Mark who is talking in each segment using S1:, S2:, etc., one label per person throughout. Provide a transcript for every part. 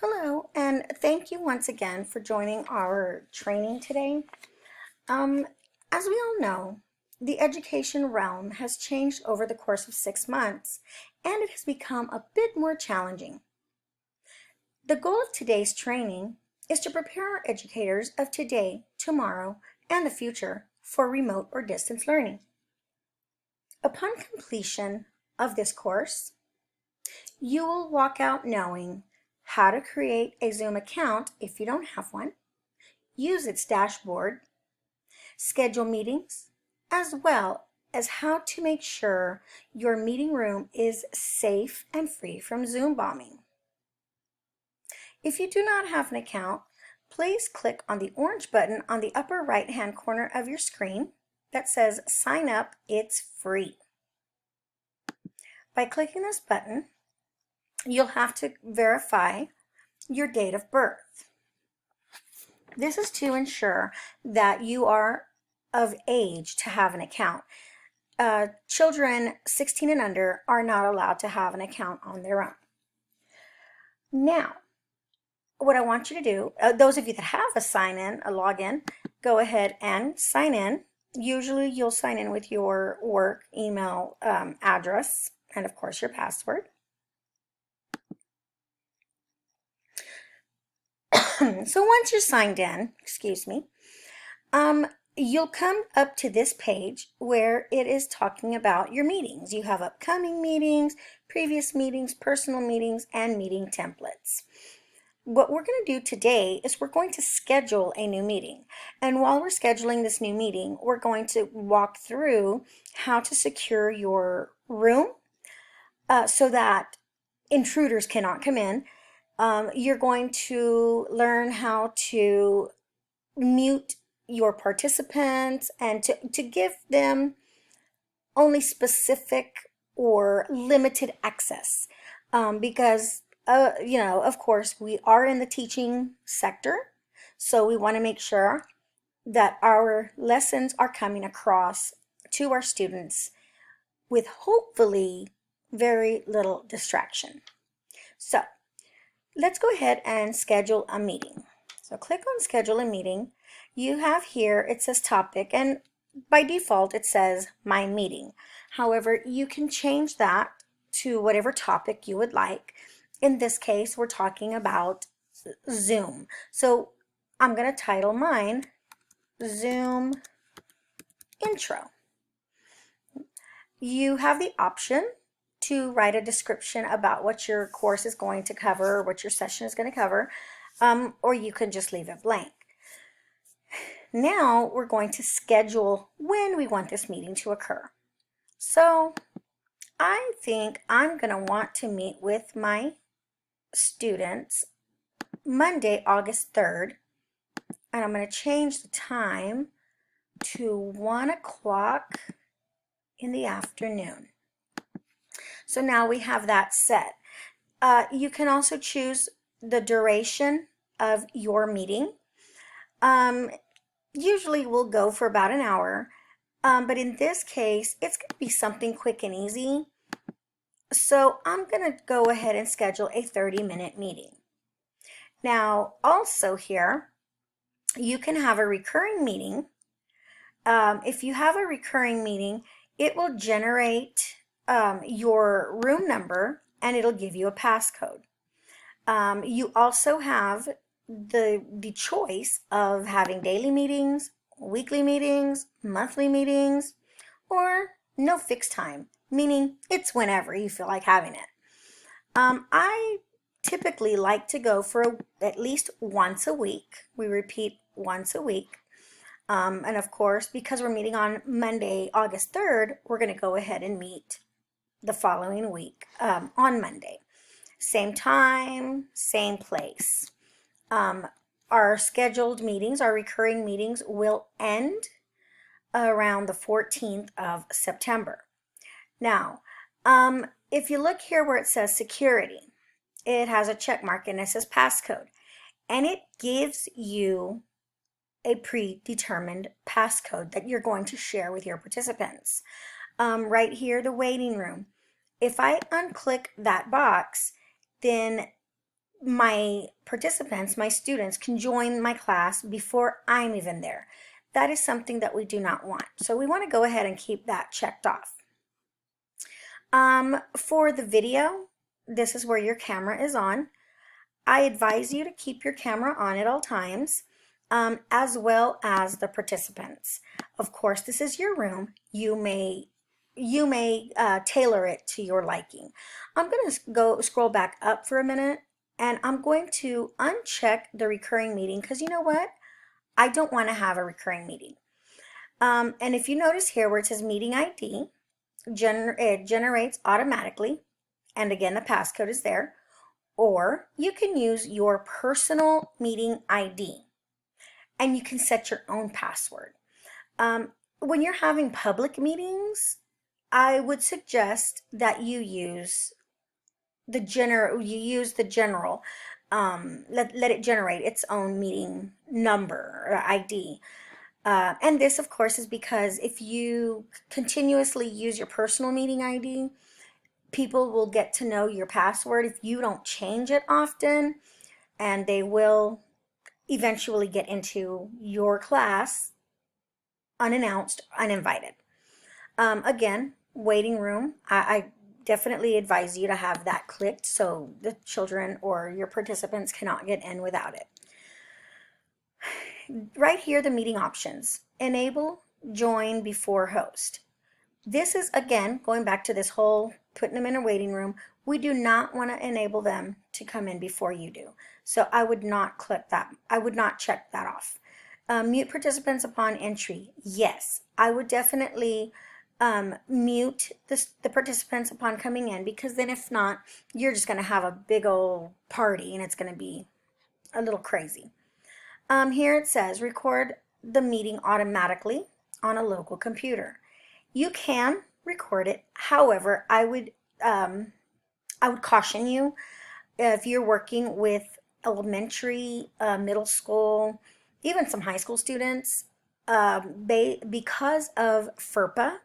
S1: Hello, and thank you once again for joining our training today. Um, as we all know, the education realm has changed over the course of 6 months, and it has become a bit more challenging. The goal of today's training is to prepare our educators of today, tomorrow, and the future for remote or distance learning. Upon completion of this course, you will walk out knowing how to create a Zoom account if you don't have one, use its dashboard, schedule meetings, as well as how to make sure your meeting room is safe and free from Zoom bombing. If you do not have an account, please click on the orange button on the upper right-hand corner of your screen that says Sign Up, It's Free. By clicking this button, you'll have to verify your date of birth. This is to ensure that you are of age to have an account. Children 16 and under are not allowed to have an account on their own. Now, what I want you to do, those of you that have a login, go ahead and sign in. Usually you'll sign in with your work email address and of course your password. So once you're signed in, you'll come up to this page where it is talking about your meetings. You have upcoming meetings, previous meetings, personal meetings, and meeting templates. What we're going to do today is we're going to schedule a new meeting. And while we're scheduling this new meeting, we're going to walk through how to secure your room so that intruders cannot come in. You're going to learn how to mute your participants and to give them only specific or limited access because of course we are in the teaching sector, so we want to make sure that our lessons are coming across to our students with hopefully very little distraction. So let's go ahead and schedule a meeting. So click on schedule a meeting. You have here, it says topic, and by default it says my meeting. However, you can change that to whatever topic you would like. In this case, we're talking about Zoom. So I'm going to title mine Zoom Intro. You have the option to write a description about what your course is going to cover or what your session is going to cover, or you can just leave it blank. Now we're going to schedule when we want this meeting to occur. So I think I'm going to want to meet with my students Monday, August 3rd, and I'm going to change the time to 1 o'clock in the afternoon. So now we have that set. You can also choose the duration of your meeting. Usually we'll go for about an hour, but in this case, it's going to be something quick and easy. So I'm going to go ahead and schedule a 30-minute meeting. Now, also here, you can have a recurring meeting. If you have a recurring meeting, it will generate your room number and it'll give you a passcode. You also have the choice of having daily meetings, weekly meetings, monthly meetings, or no fixed time, meaning it's whenever you feel like having it. I typically like to go for at least once a week. We repeat once a week. And of course, because we're meeting on Monday, August 3rd, we're going to go ahead and meet the following week on Monday. Same time, same place. Our scheduled meetings, our recurring meetings, will end around the 14th of September. Now, if you look here where it says security, it has a check mark and it says passcode, and it gives you a predetermined passcode that you're going to share with your participants. Right here, the waiting room. If I unclick that box, then my participants, my students, can join my class before I'm even there. That is something that we do not want. So we want to go ahead and keep that checked off. For the video, this is where your camera is on. I advise you to keep your camera on at all times, as well as the participants. Of course, this is your room. You may tailor it to your liking. I'm going to go scroll back up for a minute, and I'm going to uncheck the recurring meeting because you know what? I don't want to have a recurring meeting. And if you notice here where it says meeting ID, it generates automatically. And again, the passcode is there. Or you can use your personal meeting ID and you can set your own password. When you're having public meetings, I would suggest that you use the general, let it generate its own meeting number or ID. And this, of course, is because if you continuously use your personal meeting ID, people will get to know your password if you don't change it often, and they will eventually get into your class unannounced, uninvited. Again, waiting room, I definitely advise you to have that clicked so the children or your participants cannot get in without it. Right here, the meeting options. Enable, join before host. This is, again, going back to this whole putting them in a waiting room. We do not want to enable them to come in before you do. So I would not click that. I would not check that off. Mute participants upon entry. Yes, I would definitely mute the participants upon coming in, because then if not, you're just going to have a big old party and it's going to be a little crazy. Here it says record the meeting automatically on a local computer. You can record it. However, I would caution you, if you're working with elementary, middle school, even some high school students, because of FERPA,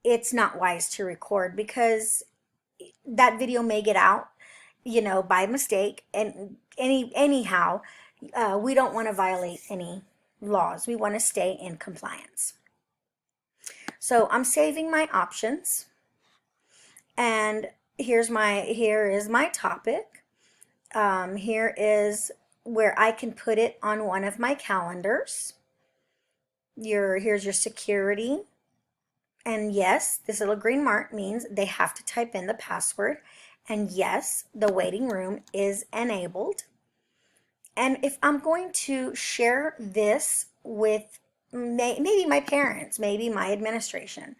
S1: it's not wise to record, because that video may get out, by mistake. And anyhow, we don't want to violate any laws. We want to stay in compliance. So I'm saving my options, and here is my topic. Here is where I can put it on one of my calendars. Here's your security, and yes, this little green mark means they have to type in the password, and yes, the waiting room is enabled. And if I'm going to share this with maybe my parents, maybe my administration,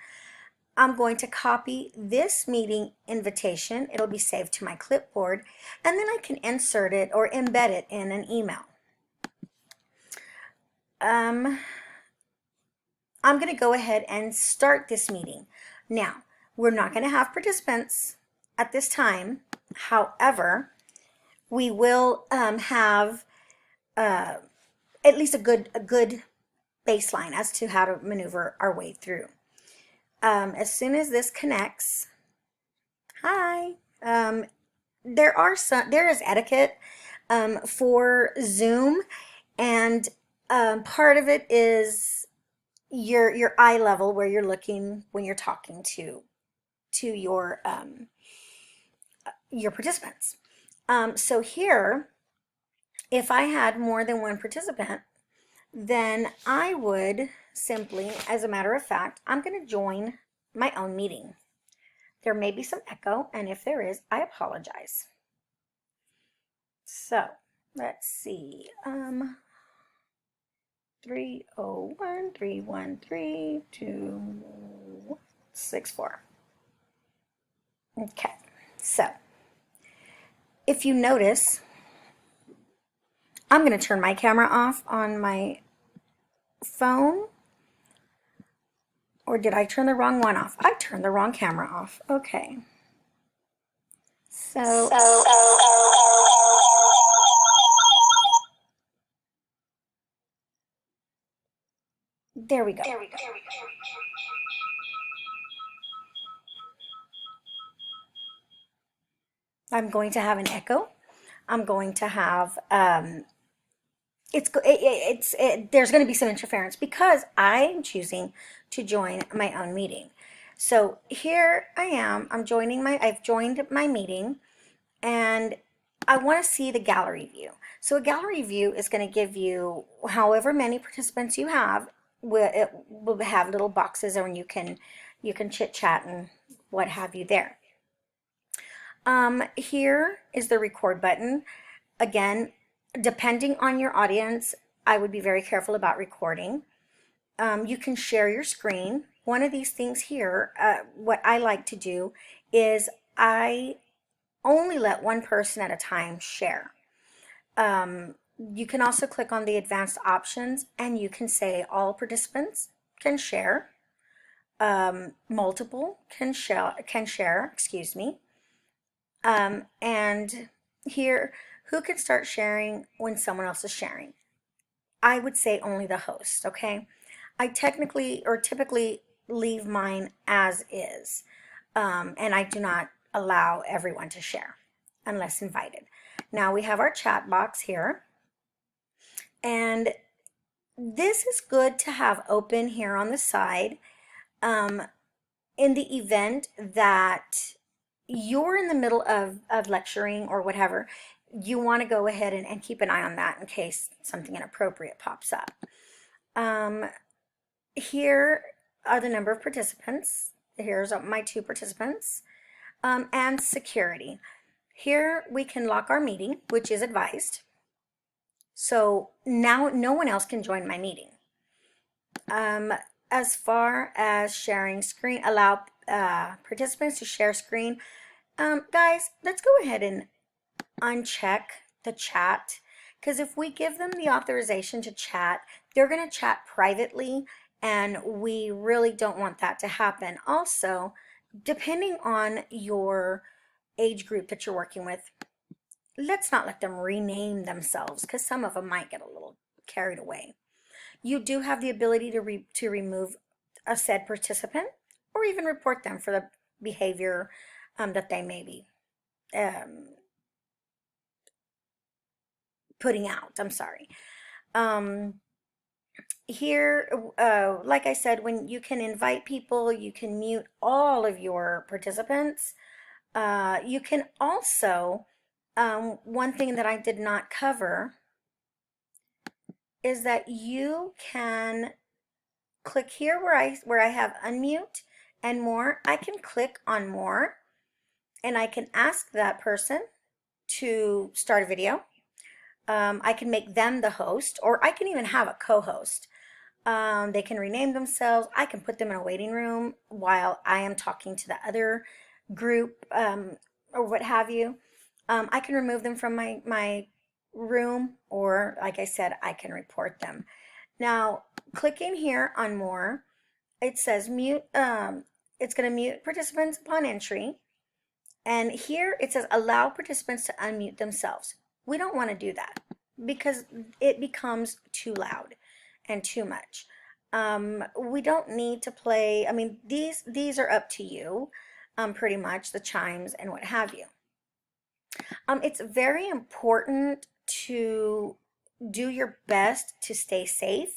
S1: I'm going to copy this meeting invitation. It'll be saved to my clipboard, and then I can insert it or embed it in an email. I'm going to go ahead and start this meeting. Now, we're not going to have participants at this time. However, we will have at least a good baseline as to how to maneuver our way through. As soon as this connects, hi. There is etiquette for Zoom, and part of it is your eye level, where you're looking when you're talking to your participants. So here, if I had more than one participant, then I would simply, as a matter of fact, I'm going to join my own meeting. There may be some echo, and if there is, I apologize. So let's see. 301-313-264. Okay, so if you notice, I'm going to turn my camera off on my phone. Or did I turn the wrong one off? I turned the wrong camera off. Okay. So there we go. I'm going to have an echo. I'm going to have there's going to be some interference because I'm choosing to join my own meeting. So here I am. I've joined my meeting, and I want to see the gallery view. So a gallery view is going to give you however many participants you have. It will have little boxes, and you can chit chat and what have you there. Here is the record button. Again, depending on your audience, I would be very careful about recording. You can share your screen. One of these things here, what I like to do is I only let one person at a time share. You can also click on the advanced options and you can say all participants can share. Multiple can share, excuse me. And here, who can start sharing when someone else is sharing? I would say only the host, okay? I typically leave mine as is, and I do not allow everyone to share unless invited. Now we have our chat box here, and this is good to have open here on the side. In the event that you're in the middle of lecturing or whatever, you want to go ahead and keep an eye on that in case something inappropriate pops up. Here are the number of participants. Here's my 2 participants, and security. Here we can lock our meeting, which is advised. So now no one else can join my meeting. As far as sharing screen, allow participants to share screen. Guys, let's go ahead and uncheck the chat, because if we give them the authorization to chat, they're going to chat privately, and we really don't want that to happen. Also, depending on your age group that you're working with, let's not let them rename themselves, because some of them might get a little carried away. You do have the ability to remove a said participant or even report them for the behavior that they may be putting out. I'm sorry. Here, like I said, when you can invite people, you can mute all of your participants. You can also, one thing that I did not cover is that you can click here where I have unmute and more. I can click on more, and I can ask that person to start a video. I can make them the host, or I can even have a co-host. They can rename themselves. I can put them in a waiting room while I am talking to the other group, or what have you. I can remove them from my room, or like I said, I can report them. Now, clicking here on more, it says mute, it's going to mute participants upon entry. And here it says allow participants to unmute themselves. We don't want to do that because it becomes too loud and too much. We don't need to play, I mean, these are up to you, pretty much, the chimes and what have you. It's very important to do your best to stay safe,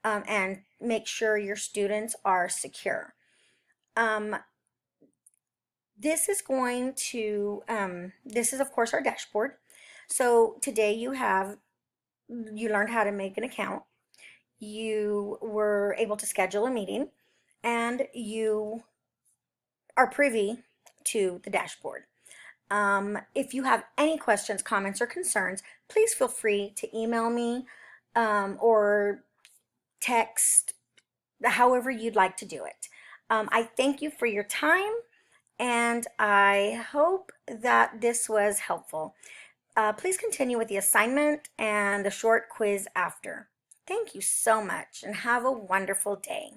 S1: and make sure your students are secure. This is of course our dashboard. So today you learned how to make an account. You were able to schedule a meeting, and you are privy to the dashboard. If you have any questions, comments, or concerns, please feel free to email me, or text, however you'd like to do it. I thank you for your time, and I hope that this was helpful. Please continue with the assignment and the short quiz after. Thank you so much, and have a wonderful day.